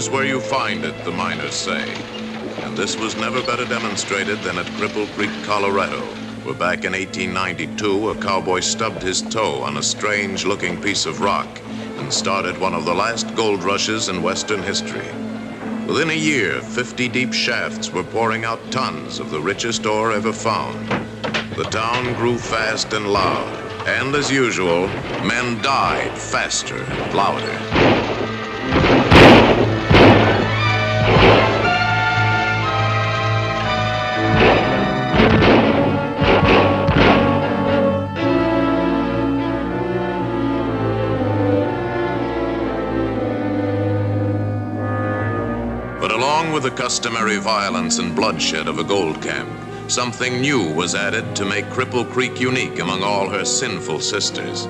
is where you find it, the miners say. And this was never better demonstrated than at Cripple Creek, Colorado, where back in 1892, a cowboy stubbed his toe on a strange-looking piece of rock and started one of the last gold rushes in Western history. Within a year, 50 deep shafts were pouring out tons of the richest ore ever found. The town grew fast and loud, and as usual, men died faster and louder. But along with the customary violence and bloodshed of a gold camp, something new was added to make Cripple Creek unique among all her sinful sisters.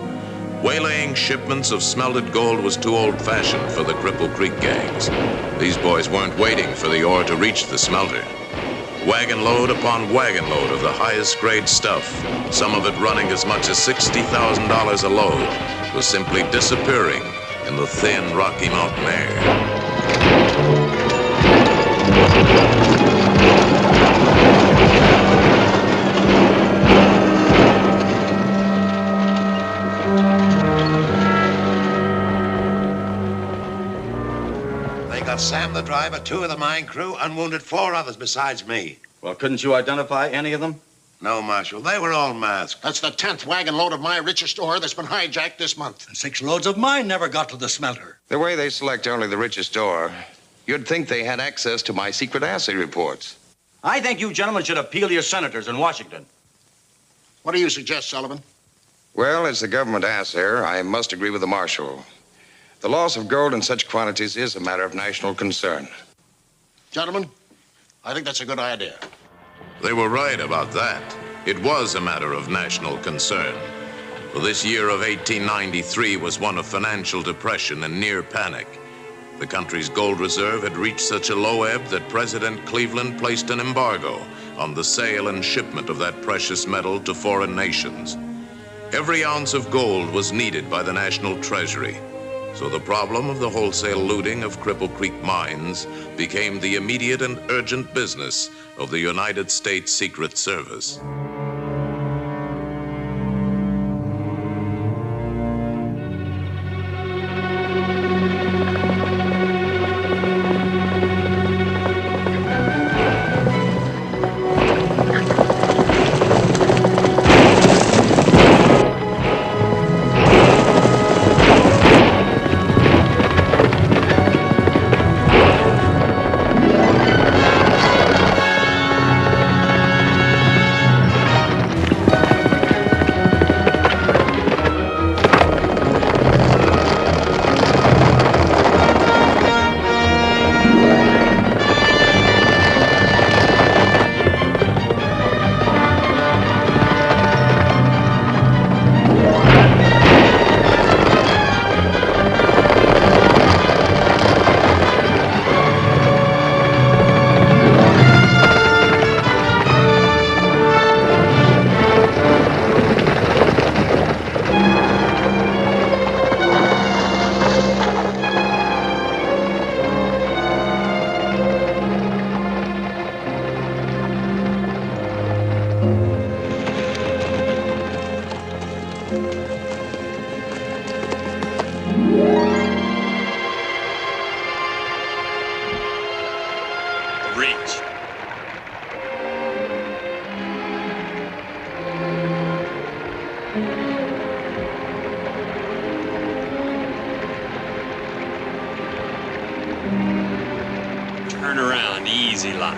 Waylaying shipments of smelted gold was too old-fashioned for the Cripple Creek gangs. These boys weren't waiting for the ore to reach the smelter. Wagon load upon wagon load of the highest grade stuff, some of it running as much as $60,000 a load, was simply disappearing in the thin Rocky Mountain air. Sam the driver, 2 of the mine crew, and wounded 4 others besides me. Well, couldn't you identify any of them? No, Marshal. They were all masked. That's the 10th wagon load of my richest ore that's been hijacked this month. And 6 loads of mine never got to the smelter. The way they select only the richest ore, you'd think they had access to my secret assay reports. I think you gentlemen should appeal to your senators in Washington. What do you suggest, Sullivan? Well, as the government assayer, I must agree with the Marshal. The loss of gold in such quantities is a matter of national concern. Gentlemen, I think that's a good idea. They were right about that. It was a matter of national concern. For this year of 1893 was one of financial depression and near panic. The country's gold reserve had reached such a low ebb that President Cleveland placed an embargo on the sale and shipment of that precious metal to foreign nations. Every ounce of gold was needed by the national treasury. So the problem of the wholesale looting of Cripple Creek mines became the immediate and urgent business of the United States Secret Service. Turn around, easy like.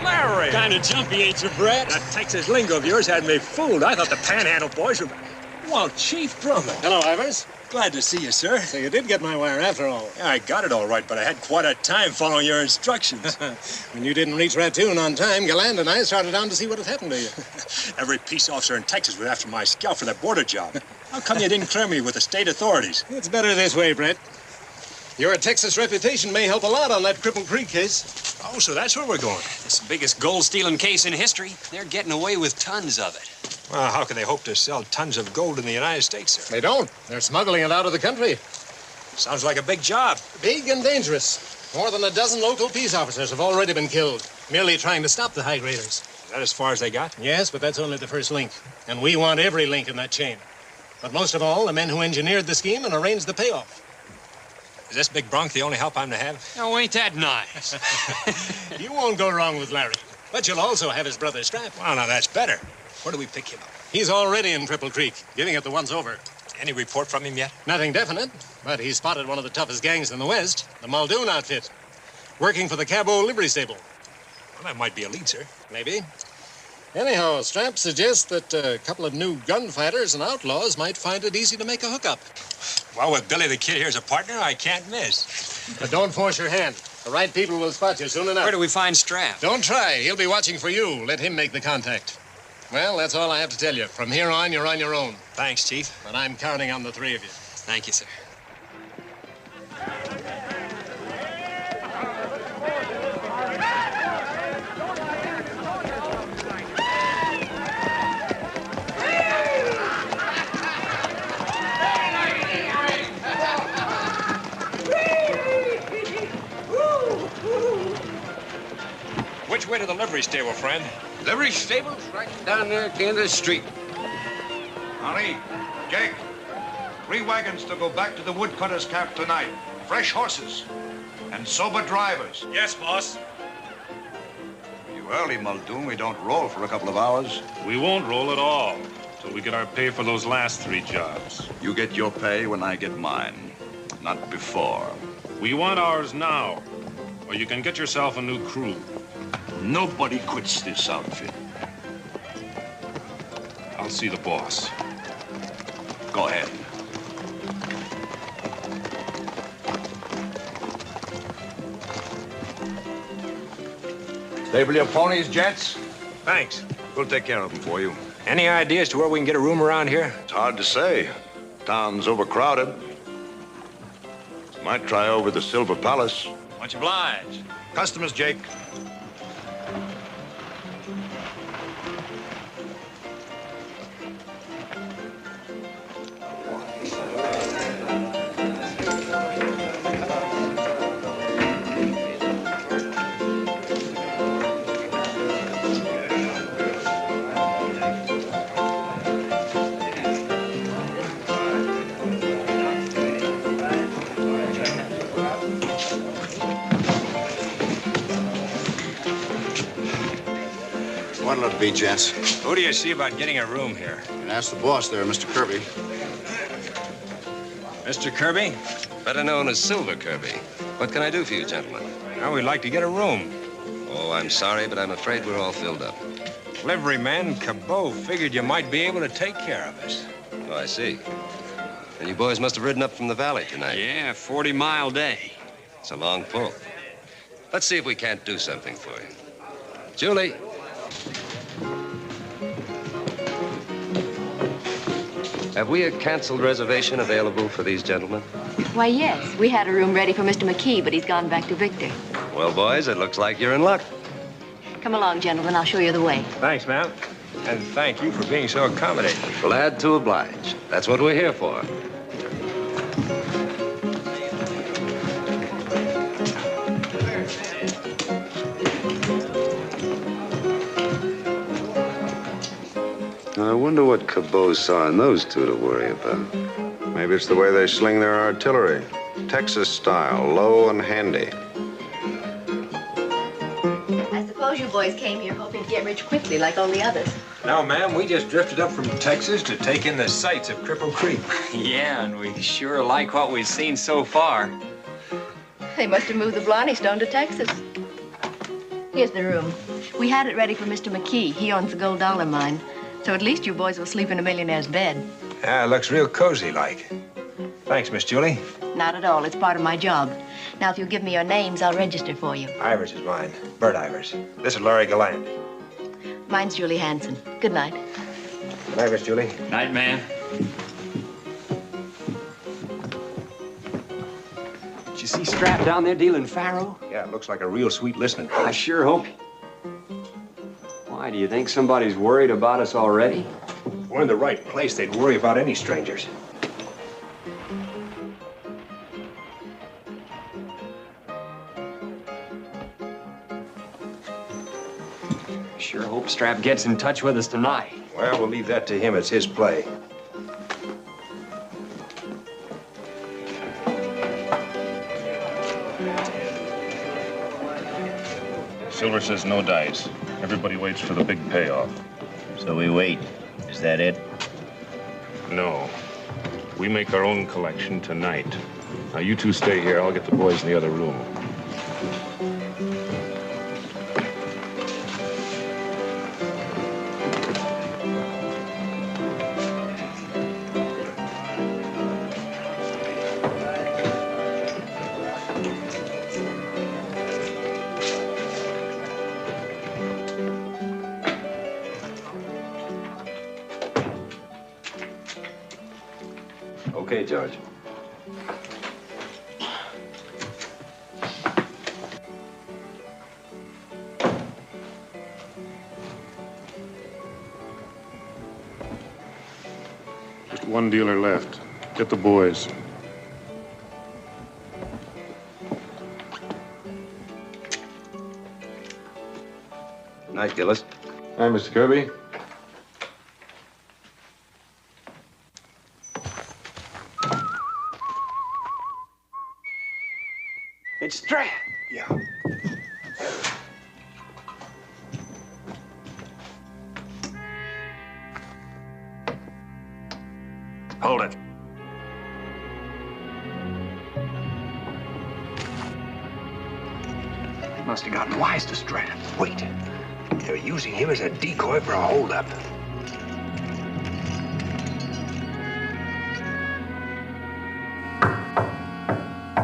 Larry! Kind of jumpy, ain't you, Brett? That Texas lingo of yours had me fooled. I thought the Panhandle boys were... Well, Chief Brumman. Hello, Ivers. Glad to see you, sir. So you did get my wire after all. Yeah, I got it all right, but I had quite a time following your instructions. When you didn't reach Raccoon on time, Galland and I started down to see what had happened to you. Every peace officer in Texas was after my scalp for that border job. How come you didn't clear me with the state authorities? It's better this way, Brett. Your Texas reputation may help a lot on that Cripple Creek case. Oh, so that's where we're going. This biggest gold-stealing case in history. They're getting away with tons of it. Well, how can they hope to sell tons of gold in the United States, sir? They don't. They're smuggling it out of the country. Sounds like a big job. Big and dangerous. More than a dozen local peace officers have already been killed, merely trying to stop the high graders. Is that as far as they got? Yes, but that's only the first link. And we want every link in that chain. But most of all, the men who engineered the scheme and arranged the payoff. Is this big bronc the only help I'm to have? Oh, ain't that nice? You won't go wrong with Larry. But you'll also have his brother Strap. Well, now that's better. Where do we pick him up? He's already in Cripple Creek, giving it the once over. Any report from him yet? Nothing definite, but he spotted one of the toughest gangs in the West, the Muldoon outfit, working for the Cabo livery stable. Well, that might be a lead, sir. Maybe. Anyhow, Strap suggests that a couple of new gunfighters and outlaws might find it easy to make a hookup. Well, with Billy the Kid here as a partner, I can't miss. But don't force your hand. The right people will spot you soon enough. Where do we find Strap? Don't try. He'll be watching for you. Let him make the contact. Well, that's all I have to tell you. From here on, you're on your own. Thanks, Chief. But I'm counting on the three of you. Thank you, sir. Which way to the livery stable, friend? Livery stable's right down there at the end of the street. Honey, Jake, 3 wagons to go back to the woodcutter's camp tonight. Fresh horses and sober drivers. Yes, boss. You early, Muldoon. We don't roll for a couple of hours. We won't roll at all till we get our pay for those last 3 jobs. You get your pay when I get mine, not before. We want ours now, or you can get yourself a new crew. Nobody quits this outfit. I'll see the boss. Go ahead. Stable your ponies, gents. Thanks. We'll take care of them for you. Any idea as to where we can get a room around here? It's hard to say. Town's overcrowded. Might try over the Silver Palace. Much obliged. Customers, Jake. What'll it be, gents? Who do you see about getting a room here? You can ask the boss there, Mr. Kirby. Mr. Kirby? Better known as Silver Kirby. What can I do for you, gentlemen? Well, we'd like to get a room. Oh, I'm sorry, but I'm afraid we're all filled up. Liveryman Cabot figured you might be able to take care of us. Oh, I see. And you boys must have ridden up from the valley tonight. Yeah, 40-mile day. It's a long pull. Let's see if we can't do something for you. Julie. Have we a canceled reservation available for these gentlemen? Why, yes. We had a room ready for Mr. McKee, but he's gone back to Victor. Well, boys, it looks like you're in luck. Come along, gentlemen. I'll show you the way. Thanks, ma'am. And thank you for being so accommodating. Glad to oblige. That's what we're here for. I wonder what Cabot saw in those two to worry about. Maybe it's the way they sling their artillery. Texas style, low and handy. I suppose you boys came here hoping to get rich quickly like all the others. No, ma'am, we just drifted up from Texas to take in the sights of Cripple Creek. Yeah, and we sure like what we've seen so far. They must have moved the Blarney Stone to Texas. Here's the room. We had it ready for Mr. McKee. He owns the Gold Dollar Mine. So at least you boys will sleep in a millionaire's bed. Yeah, it looks real cozy-like. Thanks, Miss Julie. Not at all. It's part of my job. Now, if you'll give me your names, I'll register for you. Ivers is mine. Bert Ivers. This is Larry Gallant. Mine's Julie Hanson. Good night. Good night, Miss Julie. Night, ma'am. Did you see Strap down there dealing faro? Yeah, it looks like a real sweet listening. I sure hope. Why, do you think somebody's worried about us already? we're in the right place, they'd worry about any strangers. Sure hope Strap gets in touch with us tonight. Well, we'll leave that to him. It's his play. Silver says no dice. Everybody waits for the big payoff. So we wait. Is that it? No. We make our own collection tonight. Now, you two stay here. I'll get the boys in the other room. Okay, George. Just one dealer left. Get the boys. Night, Gillis. Hi, Mr. Kirby. It's Strap. Yeah. Hold it. Must have gotten wise to Strap. Wait. They're using him as a decoy for a holdup.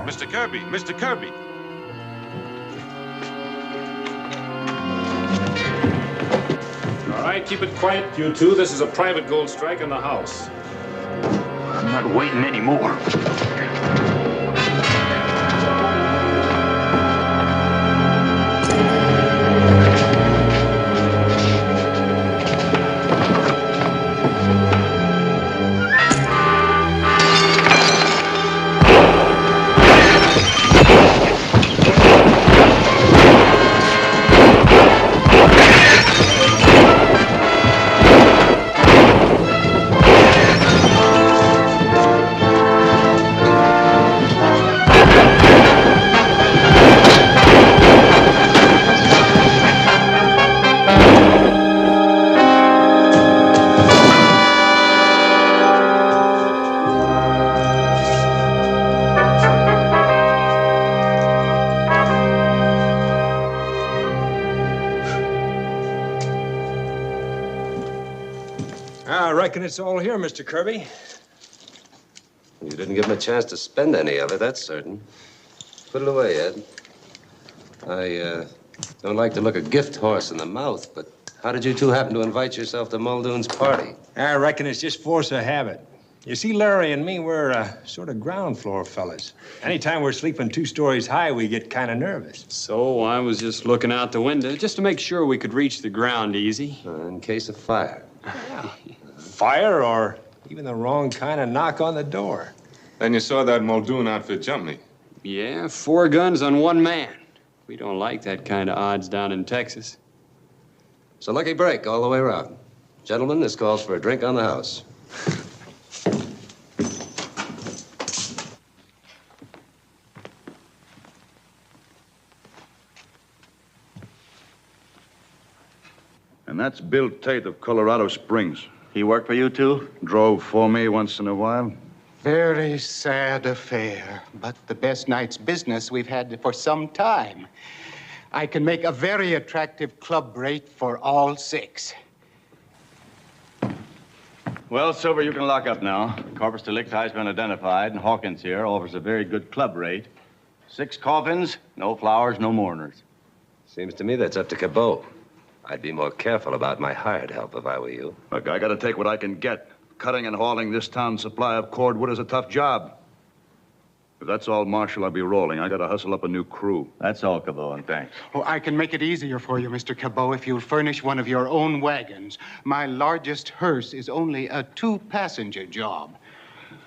Mr. Kirby! Mr. Kirby! All right, keep it quiet, you two. This is a private gold strike in the house. I'm not waiting anymore. I reckon it's all here, Mr. Kirby. You didn't give him a chance to spend any of it, that's certain. Put it away, Ed. I don't like to look a gift horse in the mouth, but how did you two happen to invite yourself to Muldoon's party? I reckon it's just force of habit. You see, Larry and me, we're sort of ground floor fellas. Anytime we're sleeping 2 stories high, we get kind of nervous. So I was just looking out the window just to make sure we could reach the ground easy. In case of fire. Yeah. Fire or even the wrong kind of knock on the door. Then you saw that Muldoon outfit jump me. Yeah, 4 guns on 1 man. We don't like that kind of odds down in Texas. It's a lucky break all the way around. Gentlemen, this calls for a drink on the house. And that's Bill Tate of Colorado Springs. He worked for you, too? Drove for me once in a while. Very sad affair, but the best night's business we've had for some time. I can make a very attractive club rate for all 6. Well, Silver, you can lock up now. Corpus delicti has been identified, and Hawkins here offers a very good club rate. 6 coffins, no flowers, no mourners. Seems to me that's up to Cabot. I'd be more careful about my hired help if I were you. Look, I gotta take what I can get. Cutting and hauling this town's supply of cordwood is a tough job. If that's all, Marshal, I'll be rolling. I gotta hustle up a new crew. That's all, Cabot, and thanks. Oh, I can make it easier for you, Mr. Cabot, if you'll furnish one of your own wagons. My largest hearse is only a 2-passenger job.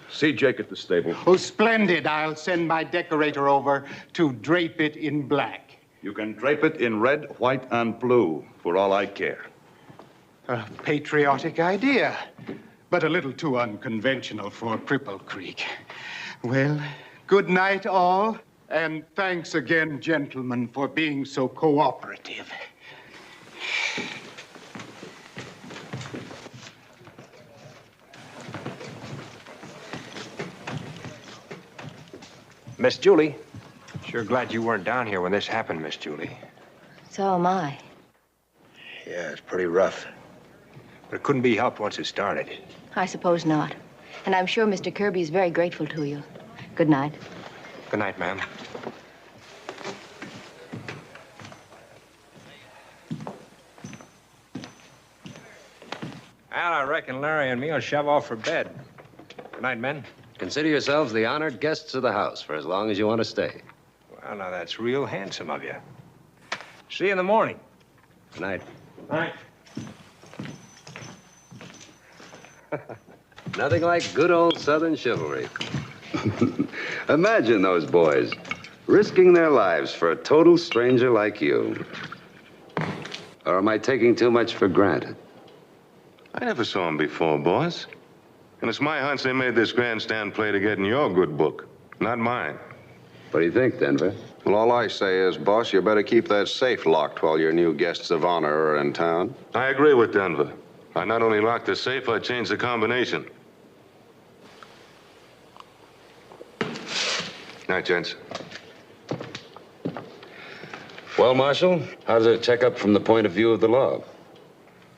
See Jake at the stable. Oh, splendid. I'll send my decorator over to drape it in black. You can drape it in red, white, and blue, for all I care. A patriotic idea, but a little too unconventional for Cripple Creek. Well, good night, all, and thanks again, gentlemen, for being so cooperative. Miss Julie, sure glad you weren't down here when this happened, Miss Julie. So am I. Yeah, it's pretty rough. But it couldn't be helped once it started. I suppose not. And I'm sure Mr. Kirby is very grateful to you. Good night. Good night, ma'am. Well, I reckon Larry and me will shove off for bed. Good night, men. Consider yourselves the honored guests of the house for as long as you want to stay. Well, now, that's real handsome of you. See you in the morning. Good night. Night. Nothing like good old Southern chivalry. Imagine those boys risking their lives for a total stranger like you. Or am I taking too much for granted? I never saw him before, boss. And it's my hunch they made this grandstand play to get in your good book, not mine. What do you think, Denver? Well, all I say is, boss, you better keep that safe locked while your new guests of honor are in town. I agree with Denver. I not only locked the safe, I changed the combination. Night, gents. Well, Marshal, how does it check up from the point of view of the law?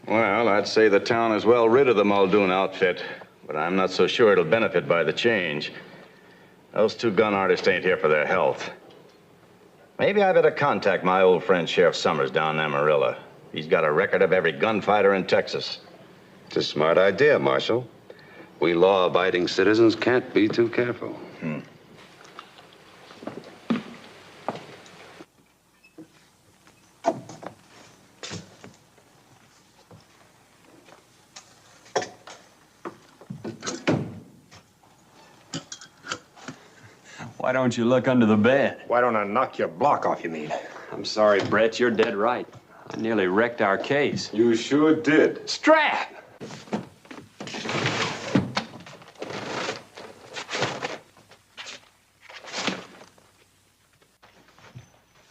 Well, I'd say the town is well rid of the Muldoon outfit, but I'm not so sure it'll benefit by the change. Those two gun artists ain't here for their health. Maybe I better contact my old friend Sheriff Summers down in Amarillo. He's got a record of every gunfighter in Texas. It's a smart idea, Marshal. We law-abiding citizens can't be too careful. Why don't you look under the bed? Why don't I knock your block off, you mean? I'm sorry, Brett, you're dead right. I nearly wrecked our case. You sure did. Strap!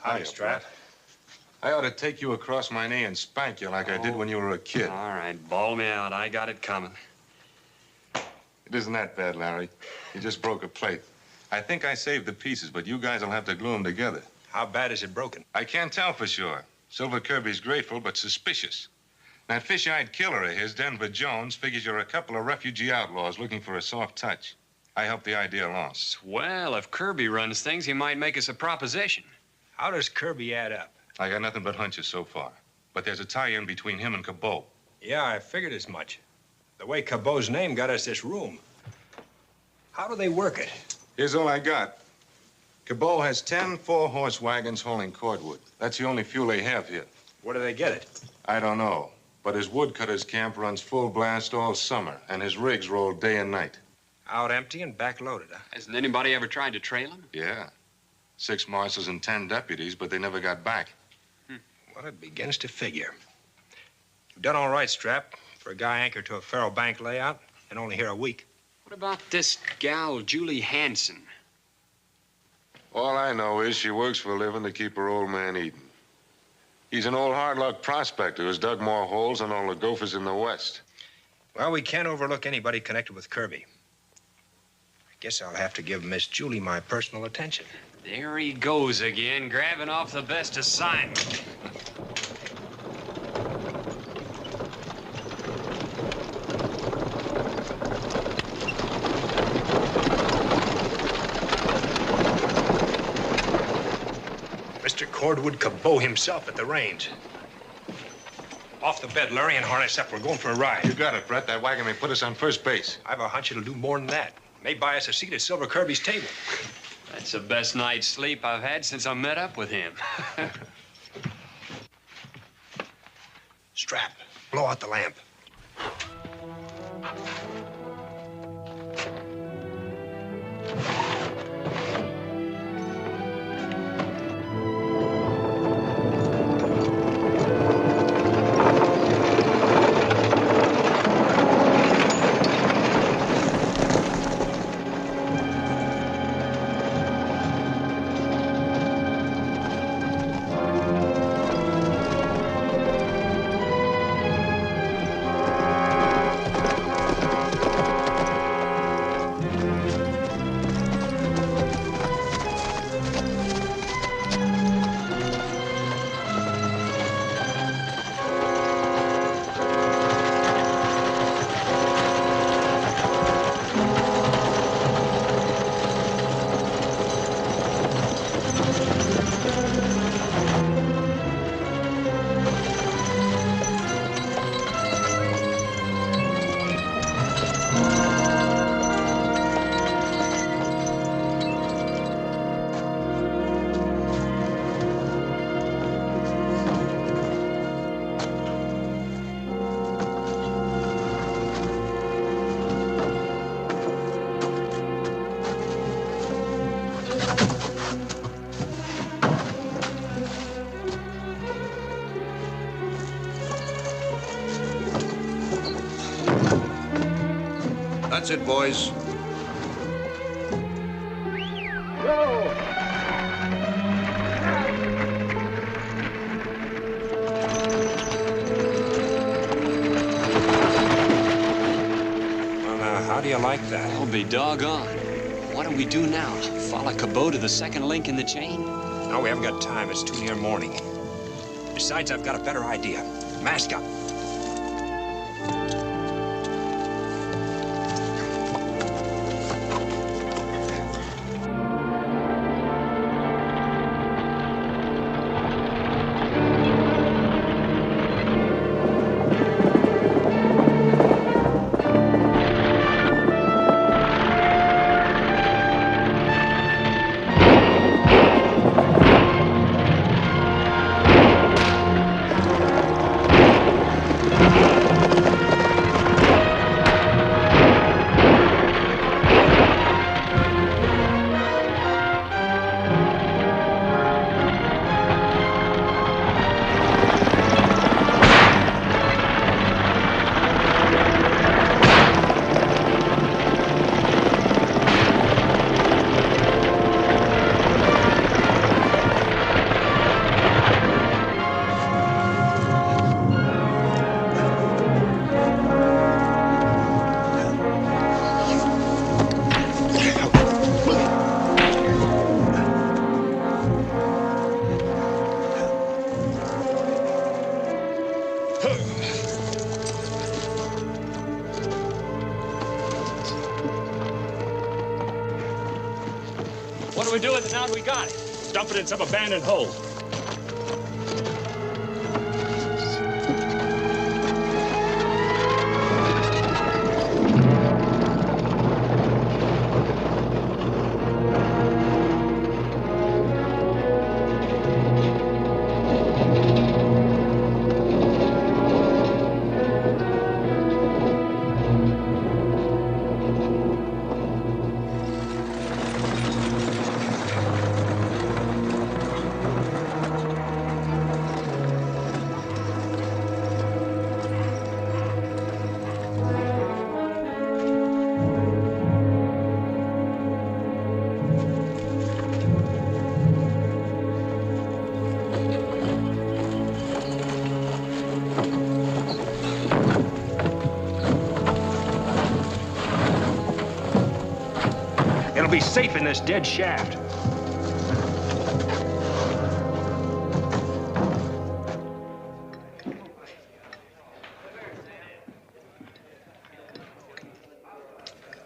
Hi, Strat. I ought to take you across my knee and spank you like I did when you were a kid. All right, bawl me out. I got it coming. It isn't that bad, Larry. You just broke a plate. I think I saved the pieces, but you guys will have to glue them together. How bad is it broken? I can't tell for sure. Silver Kirby's grateful, but suspicious. That fish-eyed killer of his, Denver Jones, figures you're a couple of refugee outlaws looking for a soft touch. I helped the idea along. Well, if Kirby runs things, he might make us a proposition. How does Kirby add up? I got nothing but hunches so far. But there's a tie-in between him and Cabot. Yeah, I figured as much. The way Cabot's name got us this room. How do they work it? Here's all I got. Cabot has 10 4-horse wagons hauling cordwood. That's the only fuel they have here. Where do they get it? I don't know. But his woodcutter's camp runs full blast all summer, and his rigs roll day and night. Out empty and backloaded, huh? Hasn't anybody ever tried to trail him? Yeah. 6 marshals and 10 deputies, but they never got back. Well, it begins to figure. You've done all right, Strap, for a guy anchored to a Faro Bank layout and only here a week. What about this gal, Julie Hanson? All I know is she works for a living to keep her old man eating. He's an old hard-luck prospector who's dug more holes than all the gophers in the West. Well, we can't overlook anybody connected with Kirby. I guess I'll have to give Miss Julie my personal attention. There he goes again, grabbing off the best assignment. Mr. Cordwood Cabot himself at the range. Off the bed, Larry, and harness up. We're going for a ride. You got it, Brett. That wagon may put us on first base. I've a hunch it'll do more than that. May buy us a seat at Silver Kirby's table. That's the best night's sleep I've had since I met up with him. Strap, blow out the lamp. That's it, boys. Well, now, how do you like that? I'll be doggone. What do we do now? Follow Cabot to the second link in the chain? No, we haven't got time. It's too near morning. Besides, I've got a better idea. Mask up. What do we do with it now that we got it? Dump it in some abandoned hole. It'll be safe in this dead shaft.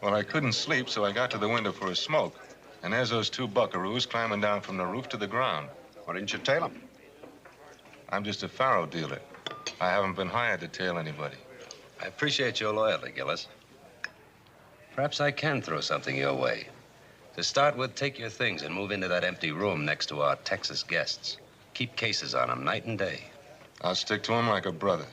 Well, I couldn't sleep, so I got to the window for a smoke. And there's those two buckaroos climbing down from the roof to the ground. Why didn't you tail them? I'm just a faro dealer. I haven't been hired to tail anybody. I appreciate your loyalty, Gillis. Perhaps I can throw something your way. To start with, take your things and move into that empty room next to our Texas guests. Keep cases on them night and day. I'll stick to him like a brother.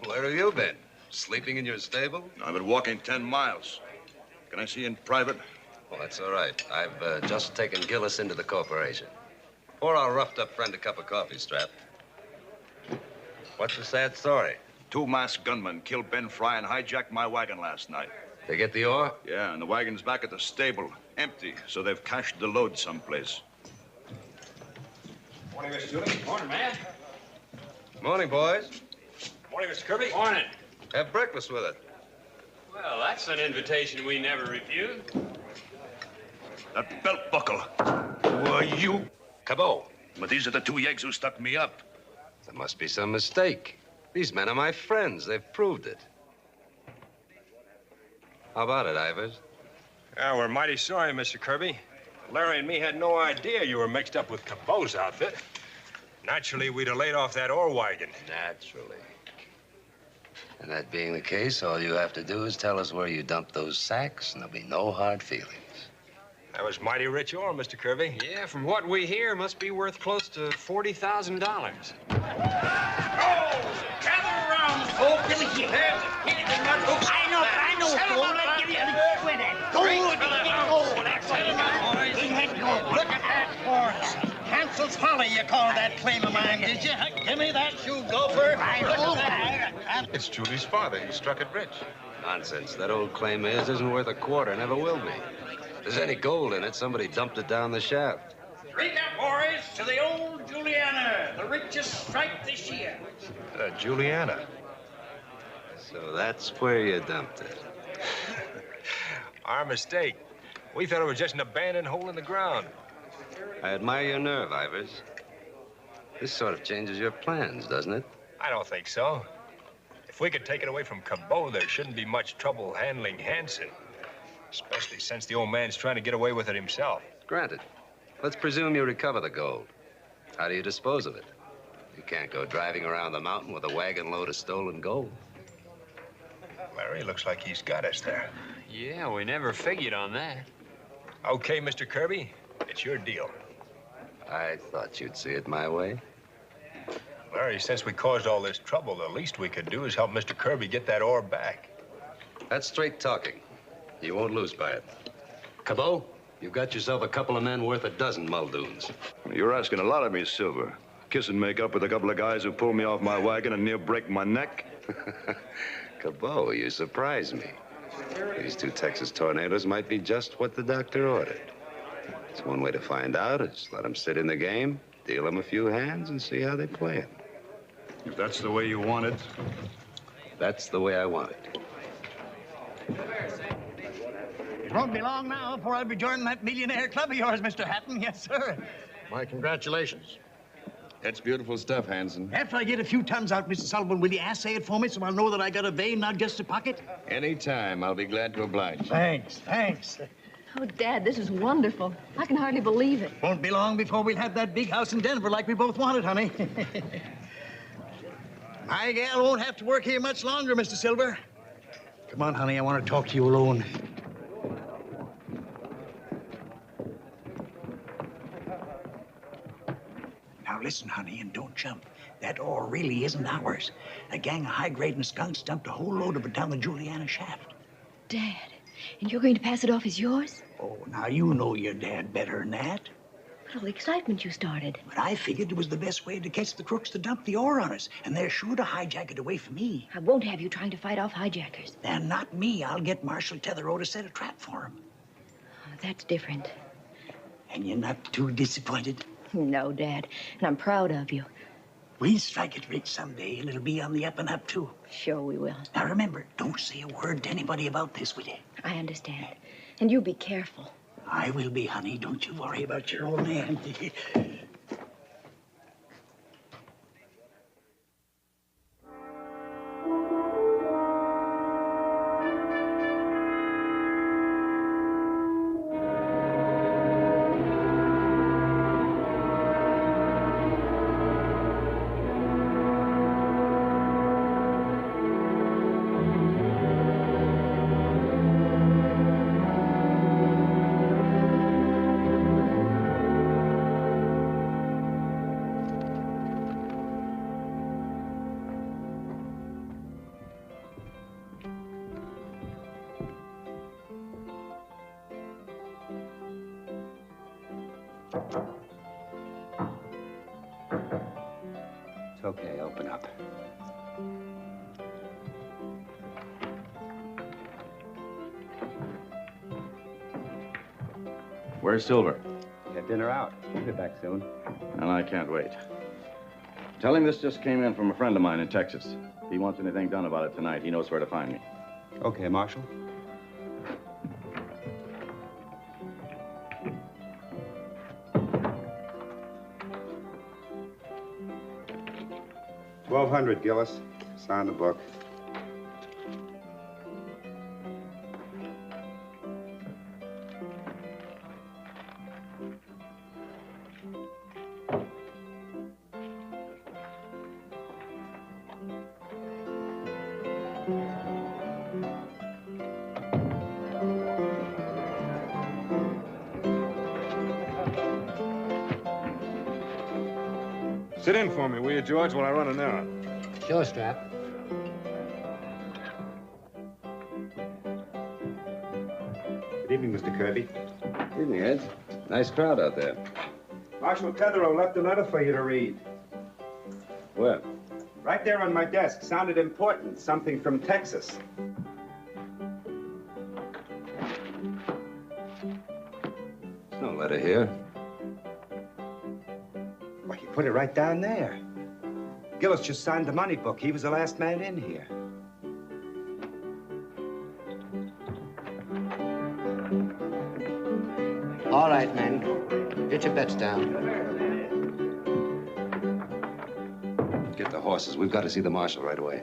Where have you been? Sleeping in your stable? I've been walking 10 miles. Can I see you in private? Well, that's all right. I've just taken Gillis into the corporation. Pour our roughed-up friend a cup of coffee, Strap. What's the sad story? 2 masked gunmen killed Ben Fry and hijacked my wagon last night. They get the ore? Yeah, and the wagon's back at the stable, empty, so they've cached the load someplace. Morning, Mr. Dooley. Morning, man. Morning, boys. Morning, Mr. Kirby. Morning. Have breakfast with us. Well, that's an invitation we never refuse. That belt buckle. Who are you? Cabot. But these are the 2 yeggs who stuck me up. There must be some mistake. These men are my friends. They've proved it. How about it, Ivers? Yeah, we're mighty sorry, Mr. Kirby. Larry and me had no idea you were mixed up with Cabot's outfit. Naturally, we'd have laid off that ore wagon. Naturally. And that being the case, all you have to do is tell us where you dumped those sacks, and there'll be no hard feelings. That was mighty rich ore, Mr. Kirby. Yeah, from what we hear, must be worth close to $40,000. Gather around, folks. Give me your hands. I know, fool. Let's give you a quit at. Gold. Look at that horse. Hansel's Folly, you call that claim of mine, did you? Give me that shoe, gopher. It's Julie's father. He struck it rich. Nonsense. That old claim of his isn't worth a quarter. Never will be. If there's any gold in it, somebody dumped it down the shaft. Drink up, boys, to the old Juliana, the richest strike this year. Juliana. So that's where you dumped it. Our mistake. We thought it was just an abandoned hole in the ground. I admire your nerve, Ivers. This sort of changes your plans, doesn't it? I don't think so. If we could take it away from Cabot, there shouldn't be much trouble handling Hanson. Especially since the old man's trying to get away with it himself. Granted. Let's presume you recover the gold. How do you dispose of it? You can't go driving around the mountain with a wagon load of stolen gold. Larry, looks like he's got us there. Yeah, we never figured on that. Okay, Mr. Kirby, it's your deal. I thought you'd see it my way. Larry, since we caused all this trouble, the least we could do is help Mr. Kirby get that ore back. That's straight talking. You won't lose by it. Cabot, you've got yourself a couple of men worth a dozen Muldoons. You're asking a lot of me, Silver. Kiss and make up with a couple of guys who pulled me off my wagon and near break my neck. Cabot, you surprise me. These 2 Texas tornadoes might be just what the doctor ordered. It's one way to find out is let them sit in the game, deal them a few hands, and see how they play it. If that's the way you want it. That's the way I want it. It won't be long now before I'll be joining that millionaire club of yours, Mr. Hatton. Yes, sir. My congratulations. That's beautiful stuff, Hanson. After I get a few tons out, Mr. Sullivan, will you assay it for me so I'll know that I got a vein, not just a pocket? Anytime. I'll be glad to oblige. Thanks. Oh, Dad, this is wonderful. I can hardly believe it. Won't be long before we'll have that big house in Denver like we both wanted, honey. My gal won't have to work here much longer, Mr. Silver. Come on, honey, I want to talk to you alone. Now, listen, honey, and don't jump. That ore really isn't ours. A gang of high-grading skunks dumped a whole load of it down the Juliana shaft. Dad, and you're going to pass it off as yours? Oh, now you know your dad better than that. But all the excitement you started. But I figured it was the best way to catch the crooks to dump the ore on us, and they're sure to hijack it away from me. I won't have you trying to fight off hijackers. They're not me. I'll get Marshal Tetherow to set a trap for them. Oh, that's different. And you're not too disappointed? No, Dad, and I'm proud of you. We'll strike it rich someday, and it'll be on the up and up, too. Sure we will. Now, remember, don't say a word to anybody about this, will you? I understand. And you be careful. I will be, honey. Don't you worry about your old man. It's okay, open up. Where's Silver? Get dinner out. We'll be back soon. And I can't wait. Tell him this just came in from a friend of mine in Texas. If he wants anything done about it tonight, he knows where to find me. Okay, Marshal. $1,200, Gillis. Sign the book. Sit in for me, will you, George, while I run an errand? Sure, Strap. Good evening, Mr. Kirby. Evening, Ed. Nice crowd out there. Marshal Tetherow left a letter for you to read. Where? Right there on my desk. Sounded important. Something from Texas. There's no letter here. Well, he put it right down there. Gillis just signed the money book. He was the last man in here. All right, men. Get your bets down. Get the horses. We've got to see the marshal right away.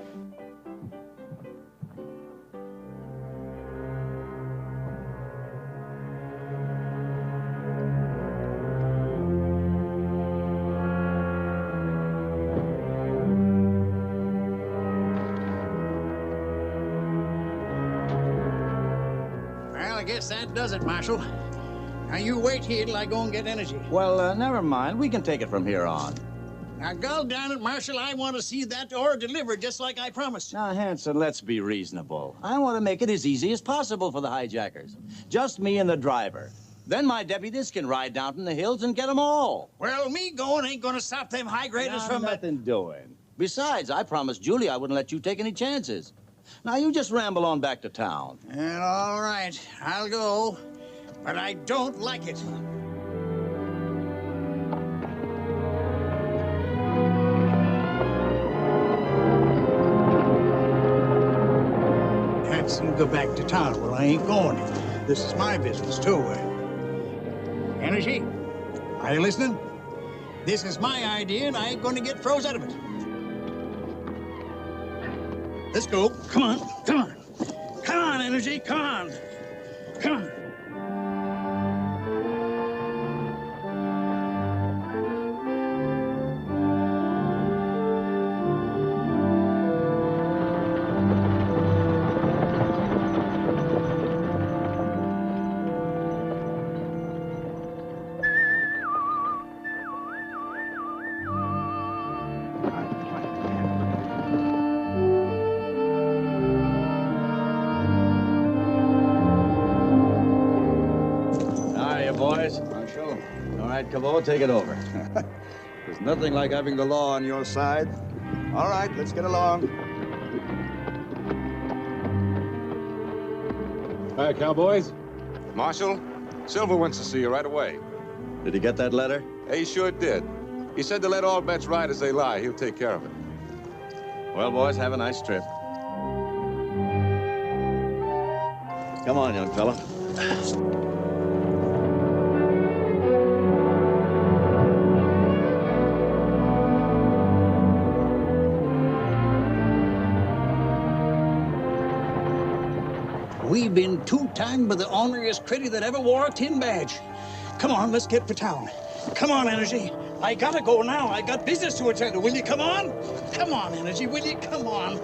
Well, I guess that does it, Marshal. Now, you wait here till I go and get energy. Well, never mind. We can take it from here on. Now, go down it, Marshal. I want to see that ore delivered just like I promised. Now, Hanson, let's be reasonable. I want to make it as easy as possible for the hijackers. Just me and the driver. Then my deputies can ride down from the hills and get them all. Well, me going ain't gonna stop them high graders from... Nothing doing. Besides, I promised Julie I wouldn't let you take any chances. Now, you just ramble on back to town. Well, all right. I'll go. But I don't like it. Hanson, go back to town. Well, I ain't going. This is my business, too. Energy, are you listening? This is my idea, and I ain't going to get froze out of it. Let's go. Come on, come on. Come on, Energy, come on. Come on. Cabot, take it over. There's nothing like having the law on your side. All right, let's get along. Hi, cowboys. Marshal, Silver wants to see you right away. Did he get that letter? He sure did. He said to let all bets ride as they lie. He'll take care of it. Well, boys, have a nice trip. Come on, young fella. We've been two-timed by the orneriest critter that ever wore a tin badge. Come on, let's get to town. Come on, Energy. I gotta go now. I got business to attend to. Will you come on? Come on, Energy. Will you come on?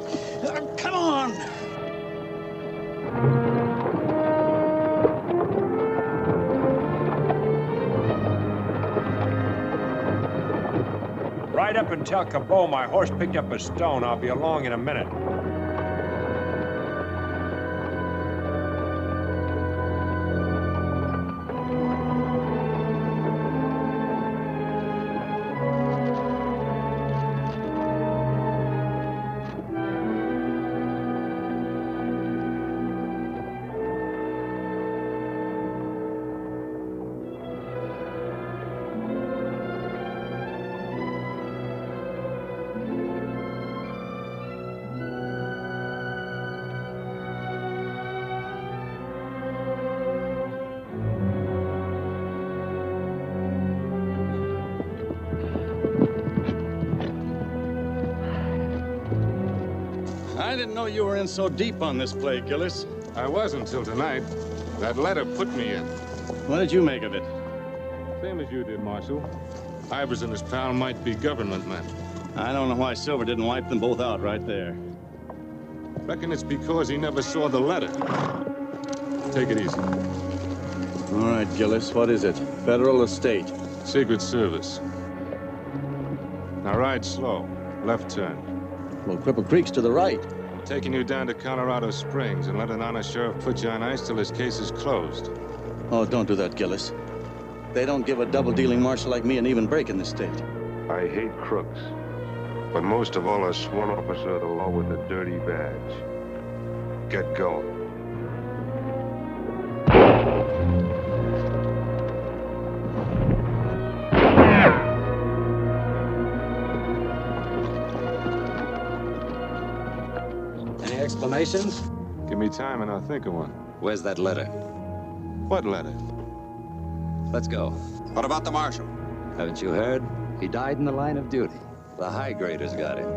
Come on. Ride up and tell Cabot my horse picked up a stone. I'll be along in a minute. I didn't know you were in so deep on this play, Gillis. I was until tonight. That letter put me in. What did you make of it? Same as you did, Marshal. Ivers and his pal might be government men. I don't know why Silver didn't wipe them both out right there. Reckon it's because he never saw the letter. Take it easy. All right, Gillis, what is it? Federal or state? Secret Service. Now ride slow. Left turn. Well, Cripple Creek's to the right. I'm taking you down to Colorado Springs and let an honest sheriff put you on ice till his case is closed. Oh, don't do that, Gillis. They don't give a double-dealing marshal like me an even break in this state. I hate crooks. But most of all, a sworn officer of the law with a dirty badge. Get going. Any explanations? Give me time and I'll think of one. Where's that letter? What letter? Let's go. What about the marshal? Haven't you heard? He died in the line of duty. The high graders got him.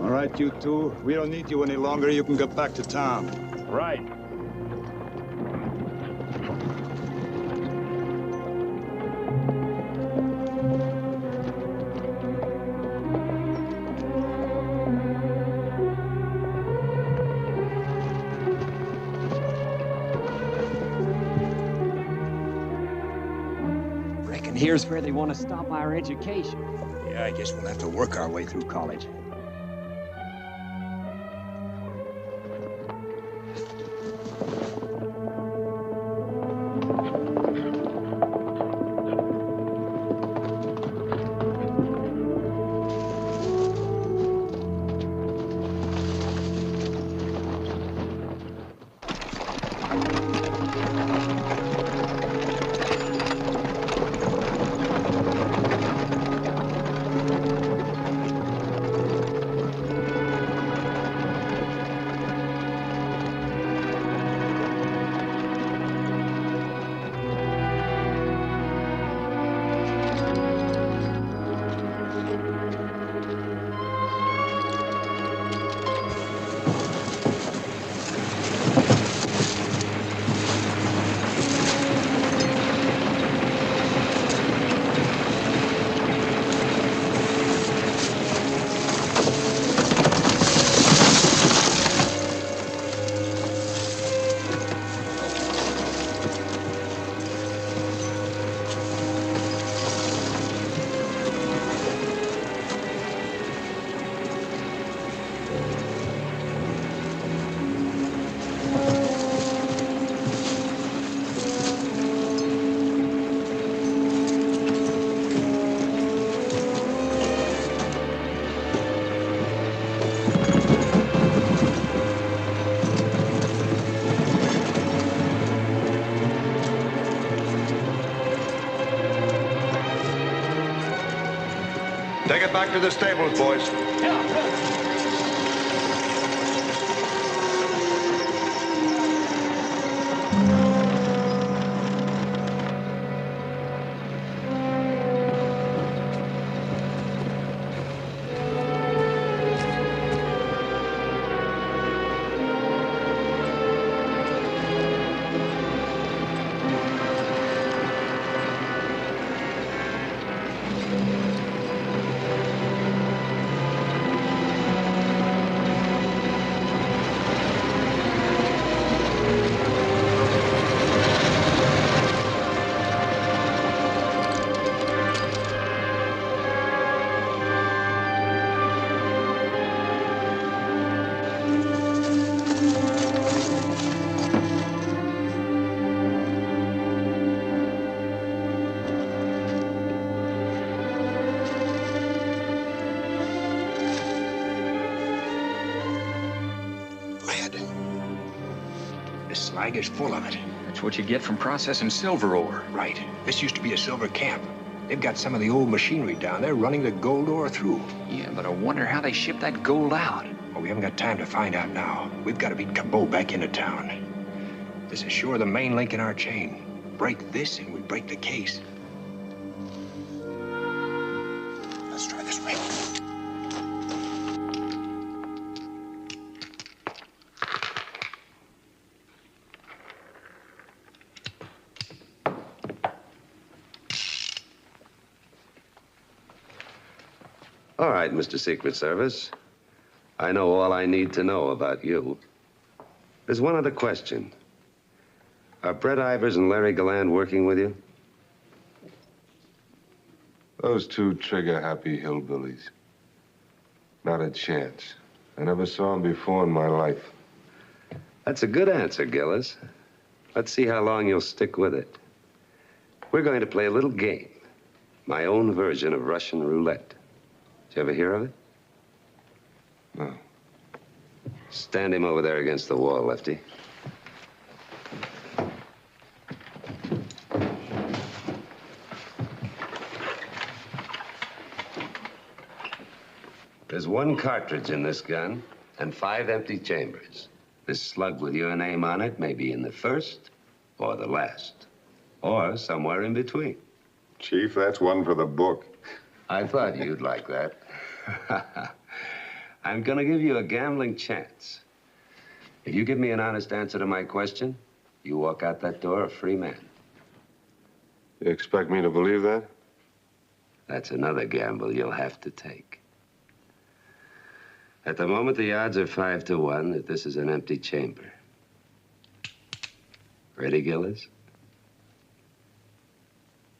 All right, you two. We don't need you any longer. You can get back to town. Right. Reckon here's where they want to stop our education. Yeah, I guess we'll have to work our way through college. Take it back to the stables, boys. This slag is full of it. That's what you get from processing silver ore. Right. This used to be a silver camp. They've got some of the old machinery down there running the gold ore through. Yeah, but I wonder how they ship that gold out. Well, we haven't got time to find out now. We've got to beat Cabot back into town. This is sure the main link in our chain. Break this and we break the case. Let's try this way. All right, Mr. Secret Service. I know all I need to know about you. There's one other question. Are Brett Ivers and Larry Galland working with you? Those two trigger-happy hillbillies. Not a chance. I never saw them before in my life. That's a good answer, Gillis. Let's see how long you'll stick with it. We're going to play a little game. My own version of Russian roulette. Did you ever hear of it? No. Stand him over there against the wall, Lefty. There's one cartridge in this gun and 5 empty chambers. This slug with your name on it may be in the first or the last, or somewhere in between. Chief, that's one for the book. I thought you'd like that. I'm gonna give you a gambling chance. If you give me an honest answer to my question, you walk out that door a free man. You expect me to believe that? That's another gamble you'll have to take. At the moment, the odds are 5 to 1 that this is an empty chamber. Ready, Gillis?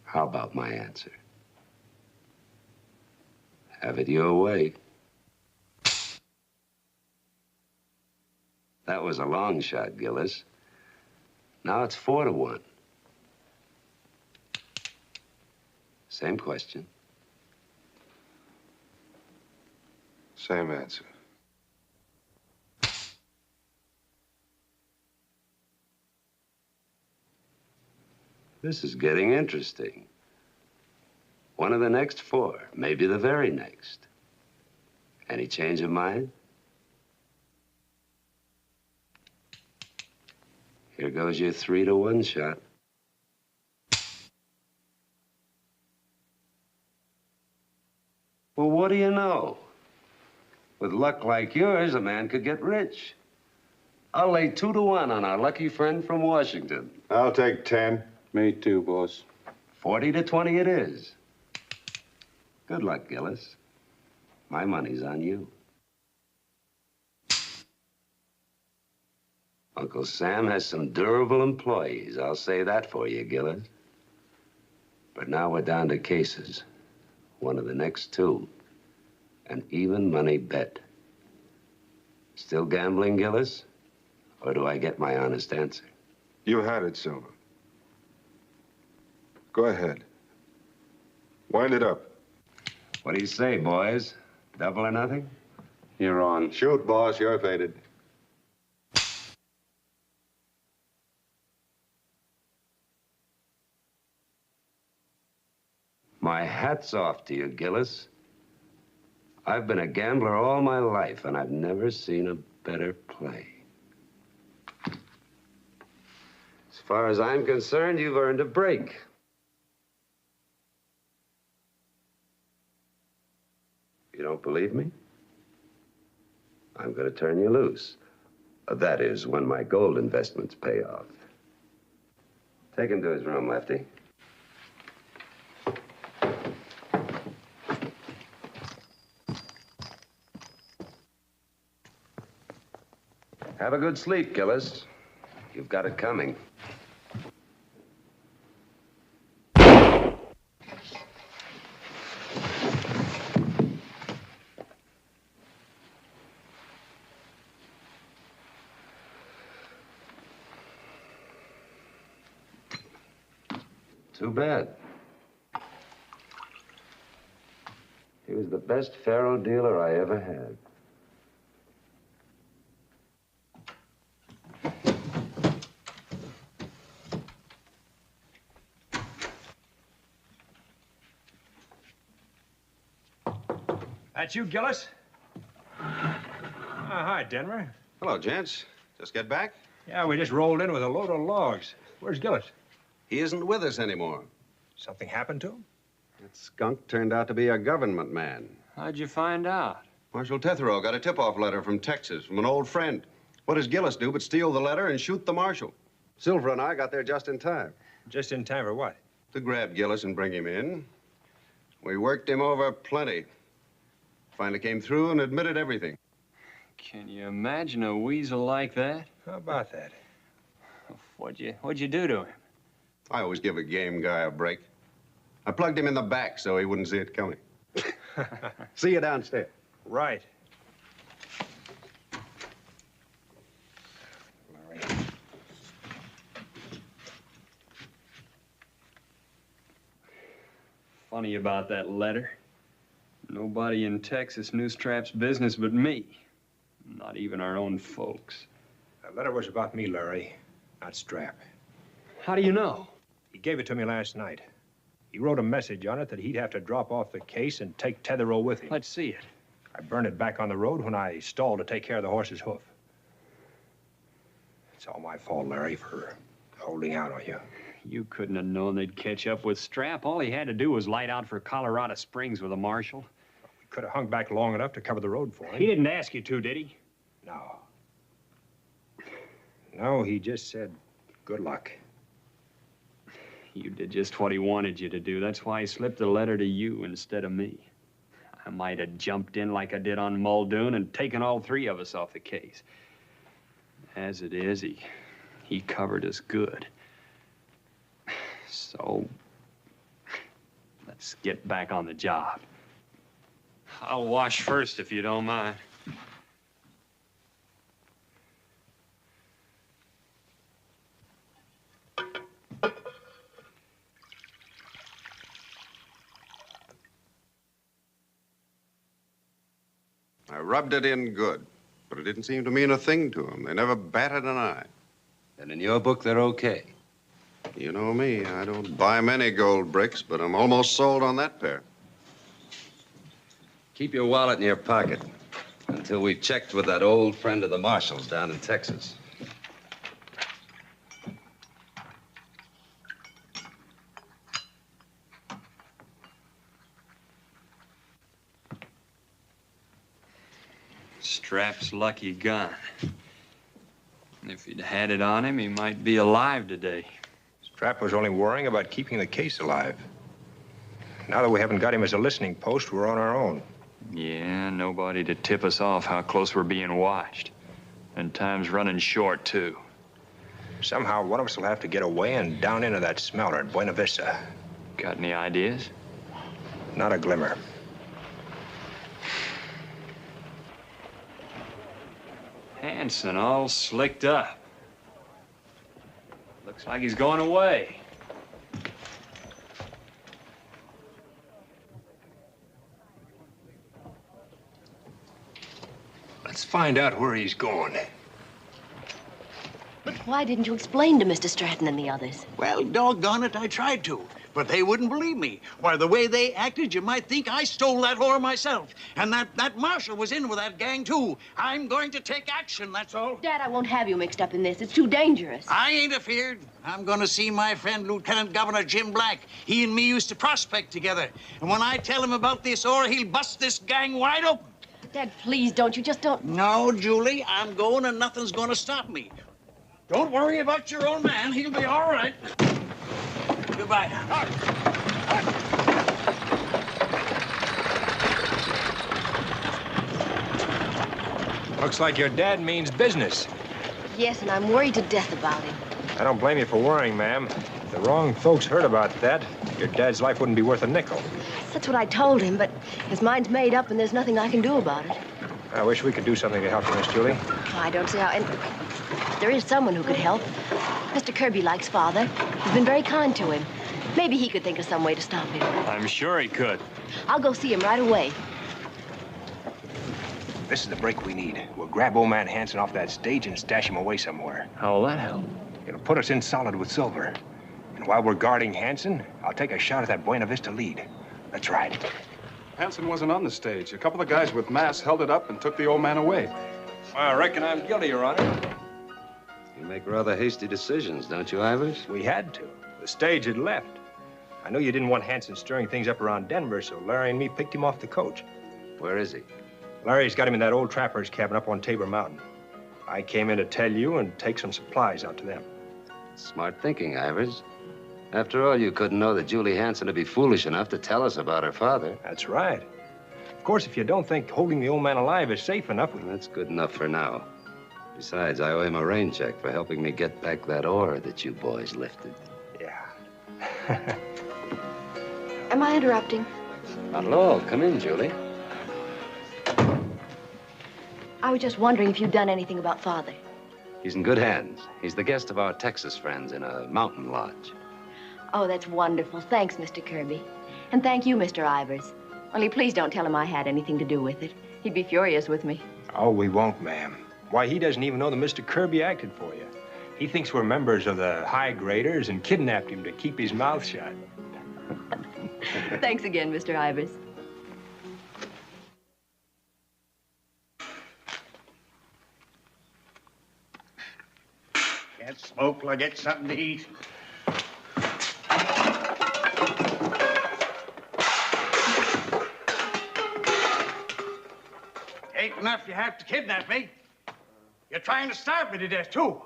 How about my answer? Have it your way. That was a long shot, Gillis. Now it's 4 to 1. Same question. Same answer. This is getting interesting. One of the next 4, maybe the very next. Any change of mind? Here goes your 3 to 1 shot. Well, what do you know? With luck like yours, a man could get rich. I'll lay 2 to 1 on our lucky friend from Washington. I'll take 10. Me too, boss. 40 to 20 it is. Good luck, Gillis. My money's on you. Uncle Sam has some durable employees. I'll say that for you, Gillis. But now we're down to cases. One of the next 2. An even money bet. Still gambling, Gillis? Or do I get my honest answer? You had it, Silver. Go ahead. Wind it up. What do you say, boys? Double or nothing? You're on. Shoot, boss. You're faded. My hat's off to you, Gillis. I've been a gambler all my life, and I've never seen a better play. As far as I'm concerned, you've earned a break. You don't believe me? I'm going to turn you loose. That is, when my gold investments pay off. Take him to his room, Lefty. Have a good sleep, Gillis. You've got it coming. Too bad. He was the best faro dealer I ever had. That's you, Gillis? Hi, Denver. Hello, gents. Just get back? Yeah, we just rolled in with a load of logs. Where's Gillis? He isn't with us anymore. Something happened to him? That skunk turned out to be a government man. How'd you find out? Marshal Tethero got a tip-off letter from Texas from an old friend. What does Gillis do but steal the letter and shoot the marshal? Silver and I got there just in time. Just in time for what? To grab Gillis and bring him in. We worked him over plenty. Finally came through and admitted everything. Can you imagine a weasel like that? How about that? What'd you do to him? I always give a game guy a break. I plugged him in the back so he wouldn't see it coming. See you downstairs. Right. Funny about that letter. Nobody in Texas knew Strap's business but me. Not even our own folks. That letter was about me, Larry, not Strap. How do you know? He gave it to me last night. He wrote a message on it that he'd have to drop off the case and take Tethero with him. Let's see it. I burned it back on the road when I stalled to take care of the horse's hoof. It's all my fault, Larry, for holding out on you. You couldn't have known they'd catch up with Strap. All he had to do was light out for Colorado Springs with a marshal. We could have hung back long enough to cover the road for him. He didn't ask you to, did he? No. No, he just said, good luck. You did just what he wanted you to do. That's why he slipped the letter to you instead of me. I might have jumped in like I did on Muldoon and taken all three of us off the case. As it is, he covered us good. So, let's get back on the job. I'll wash first, if you don't mind. I rubbed it in good, but it didn't seem to mean a thing to them. They never batted an eye. And in your book, they're okay. You know me, I don't buy many gold bricks, but I'm almost sold on that pair. Keep your wallet in your pocket until we've checked with that old friend of the marshal's down in Texas. Strap's lucky gun. If he'd had it on him, he might be alive today. Strap was only worrying about keeping the case alive. Now that we haven't got him as a listening post, we're on our own. Yeah, nobody to tip us off how close we're being watched. And time's running short, too. Somehow, one of us will have to get away and down into that smelter at Buena Vista. Got any ideas? Not a glimmer. Hanson all slicked up. Looks like he's going away. Let's find out where he's going. But why didn't you explain to Mr. Stratton and the others? Well, doggone it, I tried to. But they wouldn't believe me. Why, the way they acted, you might think I stole that whore myself. And that marshal was in with that gang, too. I'm going to take action, that's all. Dad, I won't have you mixed up in this. It's too dangerous. I ain't afeared. I'm going to see my friend, Lieutenant Governor Jim Black. He and me used to prospect together. And when I tell him about this ore, he'll bust this gang wide open. Dad, please don't. You just don't... No, Julie, I'm going and nothing's going to stop me. Don't worry about your old man. He'll be all right. Goodbye. Looks like your dad means business. Yes, and I'm worried to death about him. I don't blame you for worrying, ma'am. If the wrong folks heard about that, your dad's life wouldn't be worth a nickel. That's what I told him, but his mind's made up and there's nothing I can do about it. I wish we could do something to help you, Miss Julie. I don't see how, and there is someone who could help. Mr. Kirby likes Father. He's been very kind to him. Maybe he could think of some way to stop him. I'm sure he could. I'll go see him right away. This is the break we need. We'll grab old man Hanson off that stage and stash him away somewhere. How'll that help? It'll put us in solid with Silver. And while we're guarding Hanson, I'll take a shot at that Buena Vista lead. Let's ride. Hanson wasn't on the stage. A couple of guys with masks held it up and took the old man away. Well, I reckon I'm guilty, Your Honor. You make rather hasty decisions, don't you, Ivers? We had to. The stage had left. I know you didn't want Hanson stirring things up around Denver, so Larry and me picked him off the coach. Where is he? Larry's got him in that old trapper's cabin up on Tabor Mountain. I came in to tell you and take some supplies out to them. Smart thinking, Ivers. After all, you couldn't know that Julie Hanson would be foolish enough to tell us about her father. That's right. Of course, if you don't think holding the old man alive is safe enough... Well, that's good enough for now. Besides, I owe him a rain check for helping me get back that ore that you boys lifted. Yeah. Am I interrupting? Not at all. Come in, Julie. I was just wondering if you'd done anything about Father. He's in good hands. He's the guest of our Texas friends in a mountain lodge. Oh, that's wonderful. Thanks, Mr. Kirby. And thank you, Mr. Ivers. Only please don't tell him I had anything to do with it. He'd be furious with me. Oh, we won't, ma'am. Why, he doesn't even know that Mr. Kirby acted for you. He thinks we're members of the high graders and kidnapped him to keep his mouth shut. Thanks again, Mr. Ivers. Can't smoke till I get something to eat. Ain't enough you have to kidnap me. You're trying to starve me to death, too.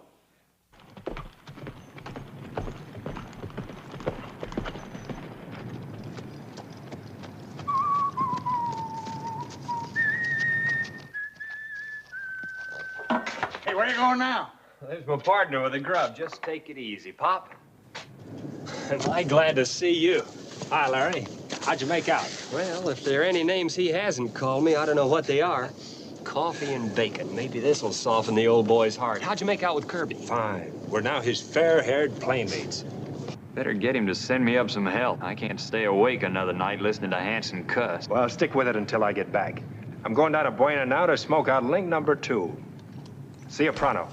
Hey, where are you going now? There's my partner with the grub. Just take it easy, Pop. Am I glad to see you. Hi, Larry. How'd you make out? Well, if there are any names he hasn't called me, I don't know what they are. Coffee and bacon. Maybe this'll soften the old boy's heart. How'd you make out with Kirby? Fine. We're now his fair-haired playmates. Better get him to send me up some help. I can't stay awake another night listening to Hanson cuss. Well, stick with it until I get back. I'm going down to Buena now to smoke out link number 2. See you pronto.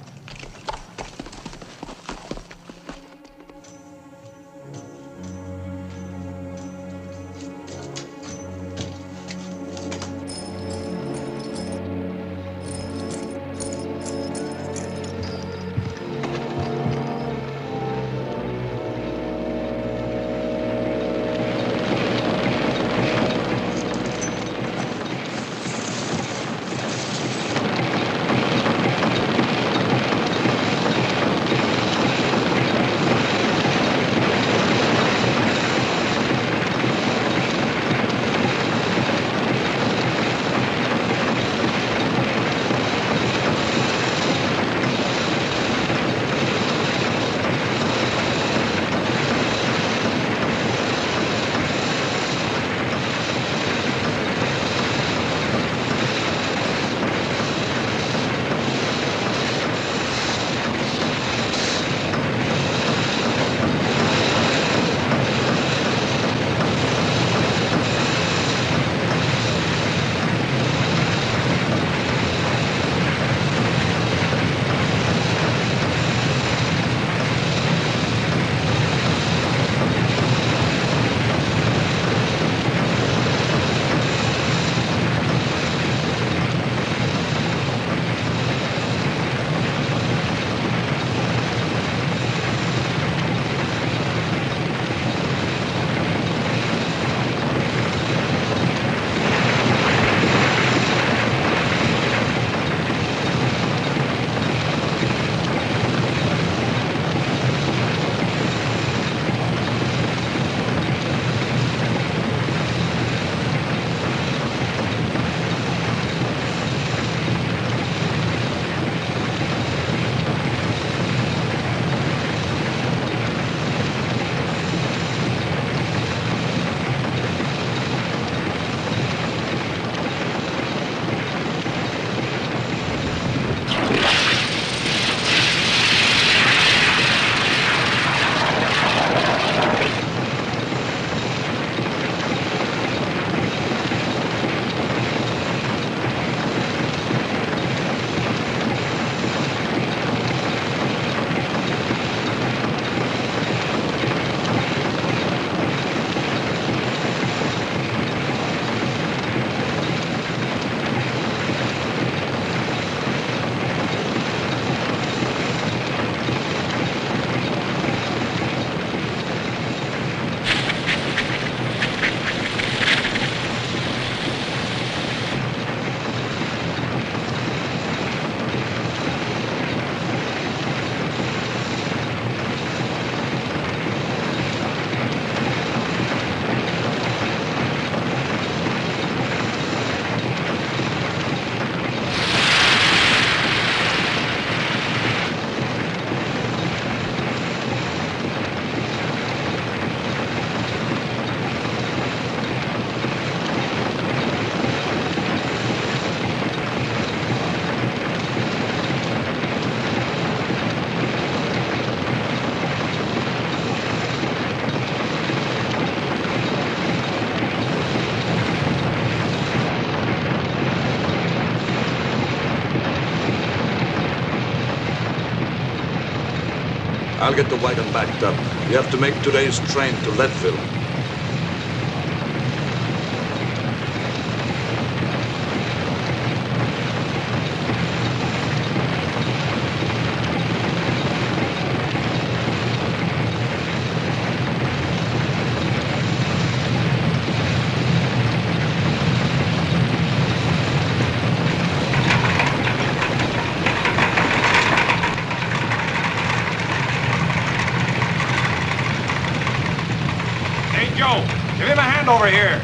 I'll get the wagon backed up. You have to make today's train to Leadville. Give him a hand over here.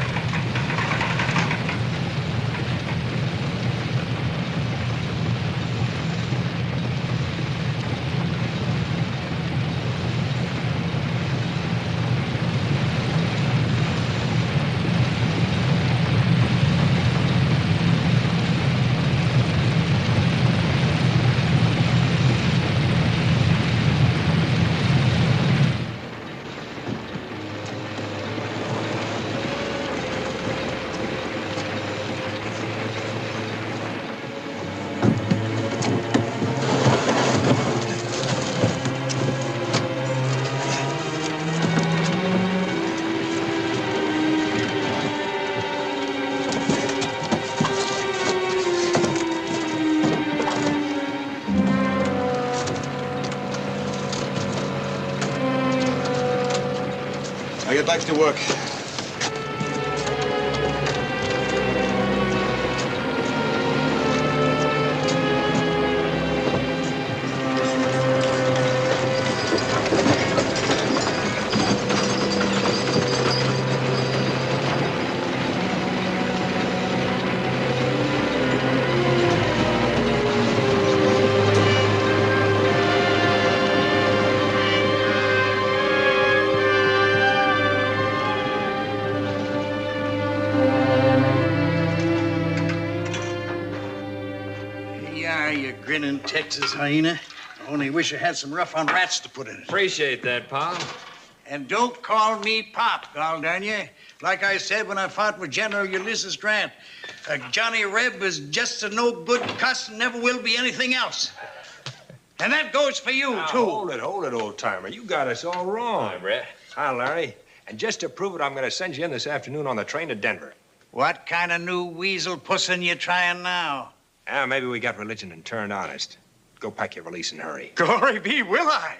I get back to work. Grinning Texas hyena. I only wish I had some rough-on rats to put in it. Appreciate that, Pop. And don't call me Pop, gol darn you. Like I said when I fought with General Ulysses Grant, Johnny Reb was just a no-good cuss and never will be anything else. And that goes for you, now, too. Hold it, old-timer. You got us all wrong. Hi, Brett. Hi, Larry. And just to prove it, I'm going to send you in this afternoon on the train to Denver. What kind of new weasel pussin' you trying now? Maybe we got religion and turned honest. Go pack your valise and hurry. Glory be, will I?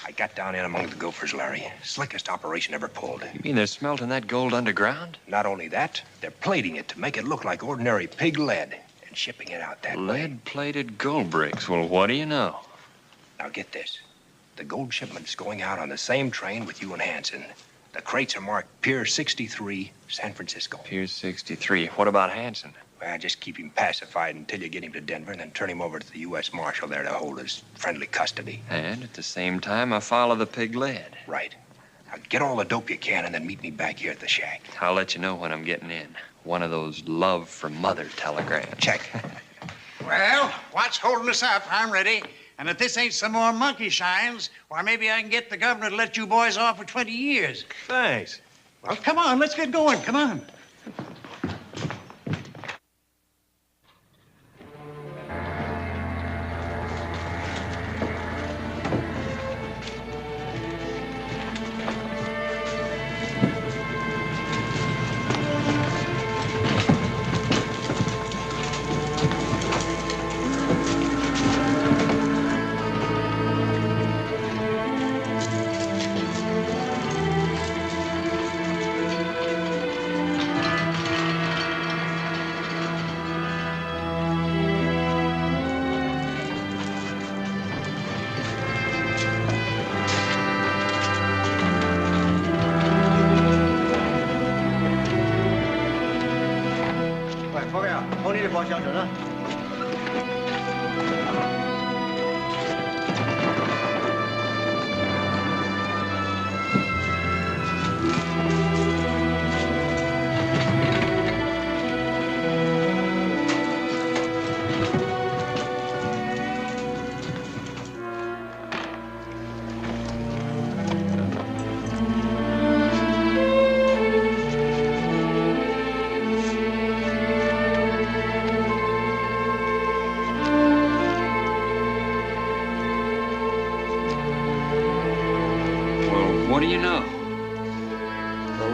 I got down in among the gophers, Larry. Slickest operation ever pulled. You mean they're smelting that gold underground? Not only that, they're plating it to make it look like ordinary pig lead and shipping it out that way. Lead-plated gold bricks. Well, what do you know? Now get this. The gold shipment's going out on the same train with you and Hanson. The crates are marked Pier 63, San Francisco. Pier 63. What about Hanson? Well, just keep him pacified until you get him to Denver and then turn him over to the U.S. Marshal there to hold his friendly custody. And at the same time, I follow the pig lead. Right. Now get all the dope you can and then meet me back here at the shack. I'll let you know when I'm getting in. One of those love from mother telegrams. Check. Well, what's holding us up? I'm ready. And if this ain't some more monkey shines, why, maybe I can get the governor to let you boys off for 20 years. Thanks. Well, come on, let's get going. Come on.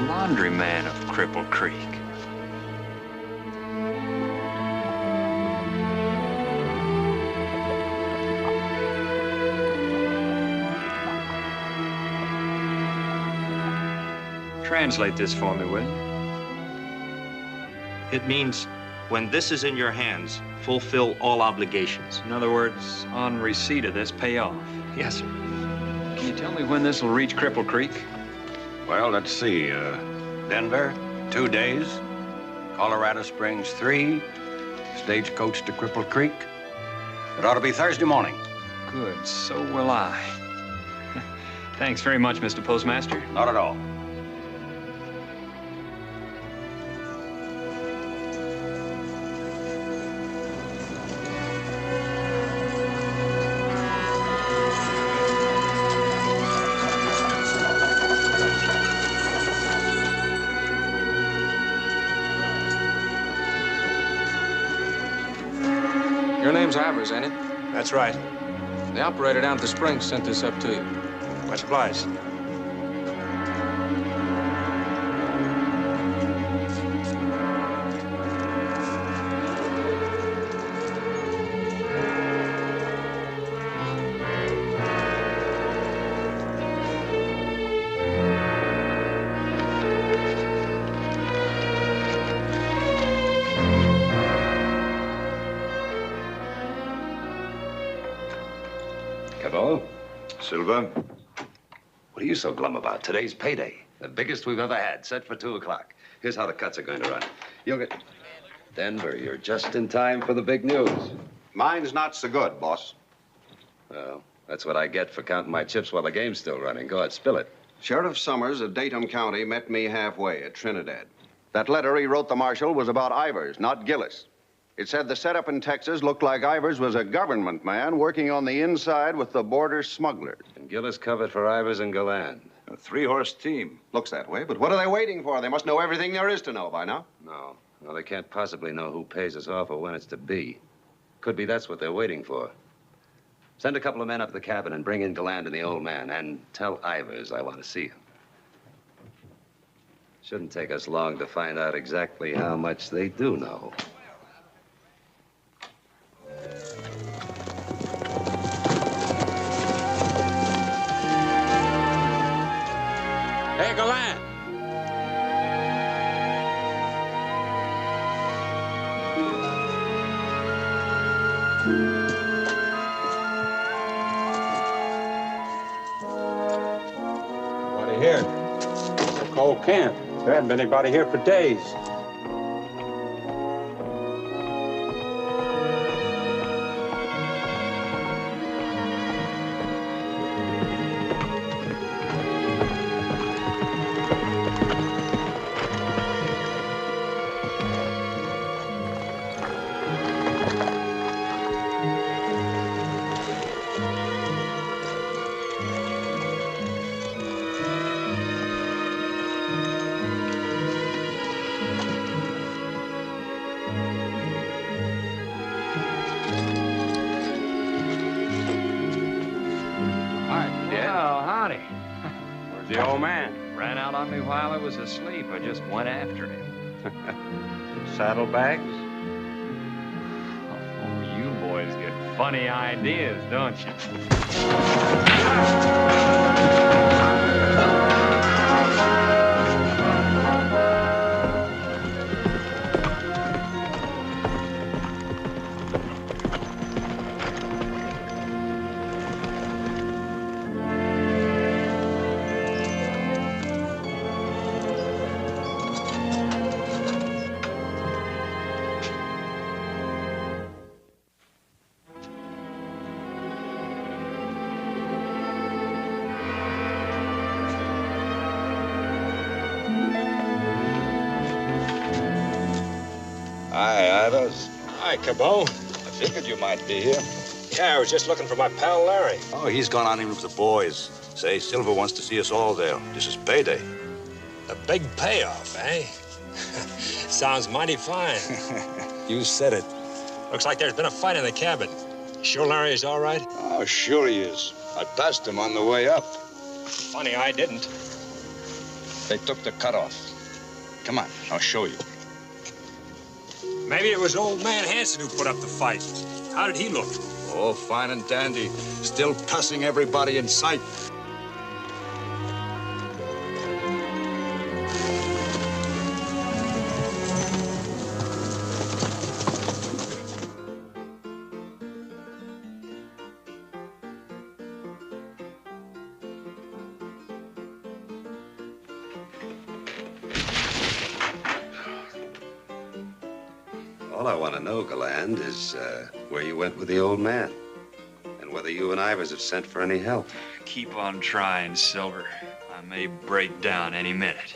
laundryman of Cripple Creek. Translate this for me, will you? It means, when this is in your hands, fulfill all obligations. In other words, on receipt of this, pay off. Yes, sir. Can you tell me when this will reach Cripple Creek? Well, let's see. Denver, 2 days. Colorado Springs, 3. Stagecoach to Cripple Creek. It ought to be Thursday morning. Good, so will I. Thanks very much, Mr. Postmaster. Not at all. Your name's Ivers, ain't it? That's right. The operator down at the Springs sent this up to you. Much obliged. Silver? What are you so glum about? Today's payday. The biggest we've ever had, set for 2 o'clock. Here's how the cuts are going to run. You'll get... Denver, you're just in time for the big news. Mine's not so good, boss. Well, that's what I get for counting my chips while the game's still running. Go ahead, spill it. Sheriff Summers of Datum County met me halfway at Trinidad. That letter he wrote the marshal was about Ivers, not Gillis. It said the setup in Texas looked like Ivers was a government man working on the inside with the border smugglers. And Gillis covered for Ivers and Galland. A 3-horse team. Looks that way, but what are they waiting for? They must know everything there is to know by now. No. No, they can't possibly know who pays us off or when it's to be. Could be that's what they're waiting for. Send a couple of men up to the cabin and bring in Galland and the old man, and tell Ivers I want to see him. Shouldn't take us long to find out exactly how much they do know. Hey, Galland. Nobody here. Cold camp. There hasn't been anybody here for days. The old man ran out on me while I was asleep. I just went after him. Saddlebags? Oh, you boys get funny ideas, don't you? Hi, Ivers. Hi, Cabot. I figured you might be here. Yeah, I was just looking for my pal Larry. Oh, he's gone on in with the boys. Say, Silver wants to see us all there. This is payday. A big payoff, eh? Sounds mighty fine. You said it. Looks like there's been a fight in the cabin. Sure Larry is all right? Oh, sure he is. I passed him on the way up. Funny I didn't. They took the cutoff. Come on, I'll show you. Maybe it was old man Hanson who put up the fight. How did he look? Oh, fine and dandy. Still cussing everybody in sight. All I want to know, Galland, is where you went with the old man. And whether you and Ivers have sent for any help. Keep on trying, Silver. I may break down any minute.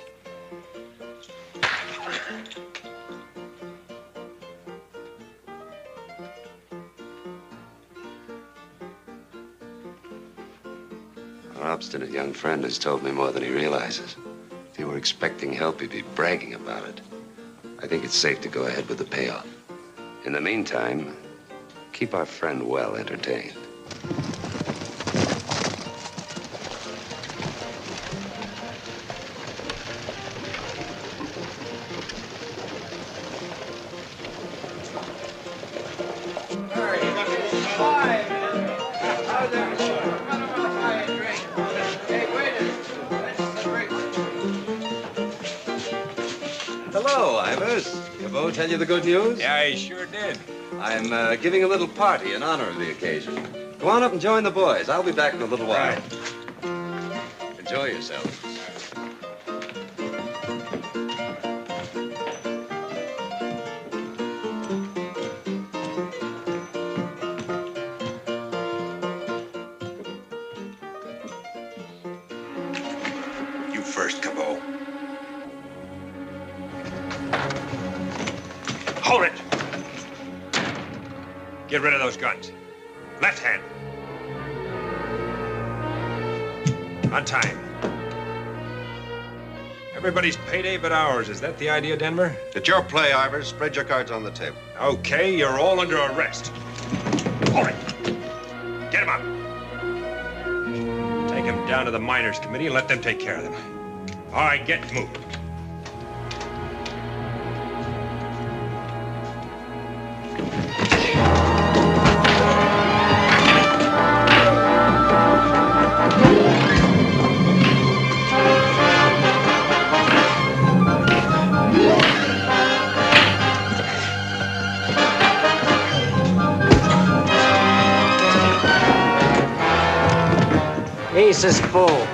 Our obstinate young friend has told me more than he realizes. If he were expecting help, he'd be bragging about it. I think it's safe to go ahead with the payoff. In the meantime, keep our friend well entertained. Hello, Ivers. Cabot tell you the good news? Yeah, he sure did. I'm giving a little party in honor of the occasion. Go on up and join the boys. I'll be back in a little while. Enjoy yourselves. You first, Cabot. Hold it! Get rid of those guns. Left hand. Untie him. Everybody's payday but ours. Is that the idea, Denver? It's your play, Ivers. Spread your cards on the table. Okay, you're all under arrest. Hold it. Get him up. Take him down to the miners' committee and let them take care of them. All right, get moving. Ace is full.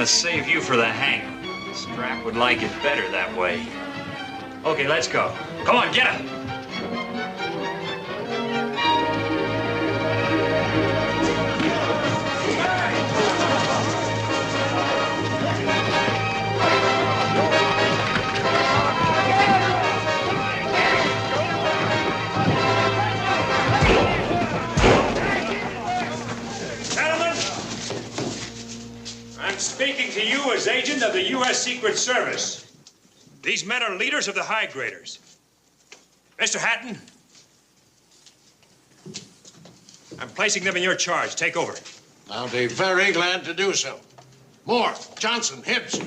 Save you for the hang. Strap would like it better that way. Okay, let's go. Come on, get him. I'm speaking to you as agent of the U.S. Secret Service. These men are leaders of the high graders. Mr. Hatton, I'm placing them in your charge. Take over. I'll be very glad to do so. Moore, Johnson, Hibbs.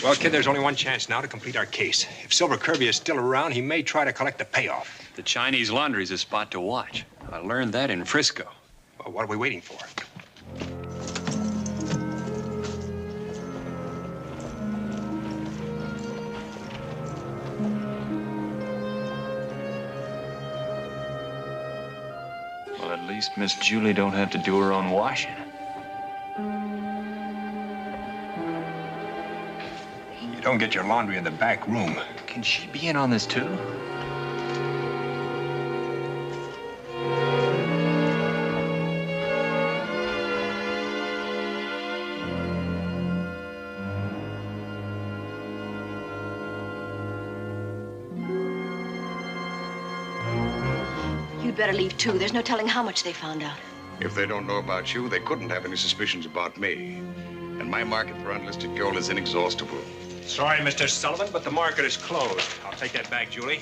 Well, kid, there's only one chance now to complete our case. If Silver Kirby is still around, he may try to collect the payoff. The Chinese laundry's a spot to watch. I learned that in Frisco. Well, what are we waiting for? Well, at least Miss Julie don't have to do her own washing. You don't get your laundry in the back room. Can she be in on this, too? You'd better leave, too. There's no telling how much they found out. If they don't know about you, they couldn't have any suspicions about me. And my market for unlisted gold is inexhaustible. Sorry, Mr. Sullivan, but the market is closed. I'll take that back, Julie.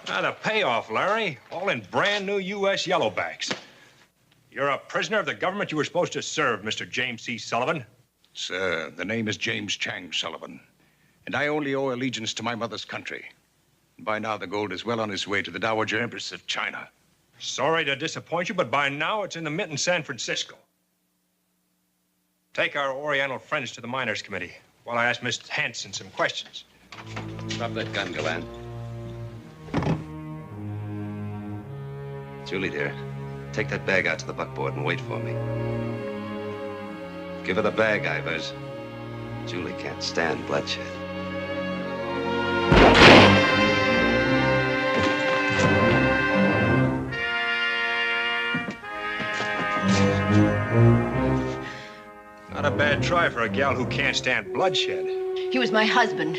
Now, the payoff, Larry, all in brand new U.S. yellowbacks. You're a prisoner of the government you were supposed to serve, Mr. James C. Sullivan. Sir, the name is James Chang Sullivan, and I only owe allegiance to my mother's country. By now, the gold is well on its way to the Dowager Empress of China. Sorry to disappoint you, but by now it's in the mint in San Francisco. Take our Oriental friends to the Miners Committee while I ask Miss Hanson some questions. Drop that gun, Galan. Julie, dear, take that bag out to the buckboard and wait for me. Give her the bag, Ivers. Julie can't stand bloodshed. Not a bad try for a gal who can't stand bloodshed. He was my husband.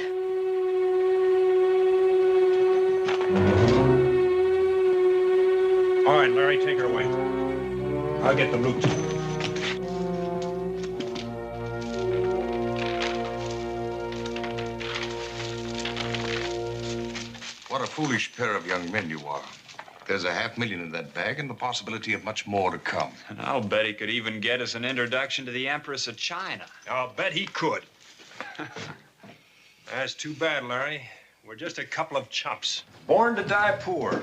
All right, Larry, take her away. I'll get the loot. What a foolish pair of young men you are. There's a $500,000 in that bag and the possibility of much more to come. And I'll bet he could even get us an introduction to the Empress of China. I'll bet he could. That's too bad, Larry. We're just a couple of chumps. Born to die poor,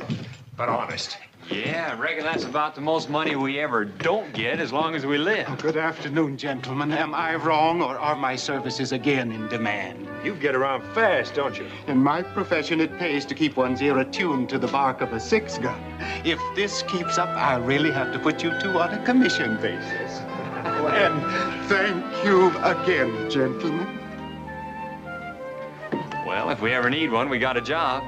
but honest. Yeah, I reckon that's about the most money we ever don't get as long as we live. Oh, good afternoon, gentlemen. Am I wrong, or are my services again in demand? You get around fast, don't you? In my profession, it pays to keep one's ear attuned to the bark of a 6-gun. If this keeps up, I'll really have to put you two on a commission basis. And thank you again, gentlemen. Well, if we ever need one, we got a job.